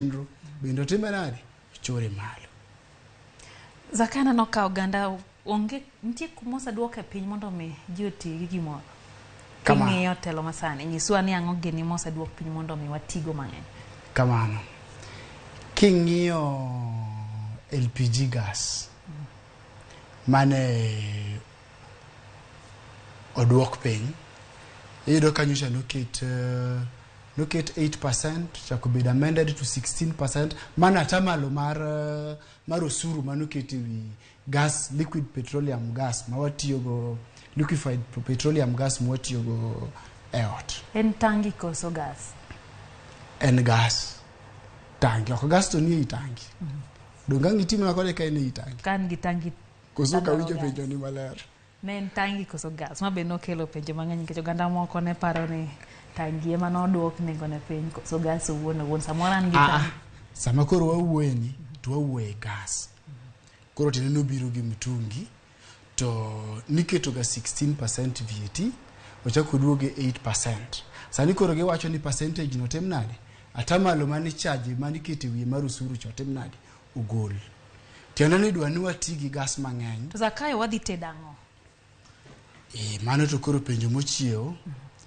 bendo timbe nade chore malo. Zakana no ka oganda onge nitie kumosa duoke piny mondo mi ji oti gi gimoro. King'iyo telo masani nyiswa ni ang'o gini mosa duok piny mondo mi watigo mang'eny. Kamano. King'iyo LPG gas mane oduok piny iyudo ka nyocha noket 8% chakobed amended to 16% mana tamalo mar osuru manoket ewi gas, liquid petroleum gas mawatiyogo, liquefied petroleum gas mawatiyogo e ot. En tangi koso gas? En gas. Tangi, ok gas to nie tangi. Dongang itimo na kode ka en e tangi. Kan gi tangi koso ka winjo penjo ni maler. Ne en tangi koso gas, ma be nokelo penjo mang'eny nikech oganda moko ne paro ni tangi ema noduok nengo ne piny koso gas owuon samoro an gi tangi. Sama koro wawuoye ni to wawuoye gas. Koro tineno biro gi mtungi to niketo ga 16% VAT ochako duoge 8%. Sani koro giwacho ni percentage no tem nade? Atamalo mani charge mani kete wiye mar usuru chotem nade? Ugol. Tiana ni dwa ni wati gi gas mang'eny. To Zakayo wadhi tedang'o? Mano to koro penjo mochiewo.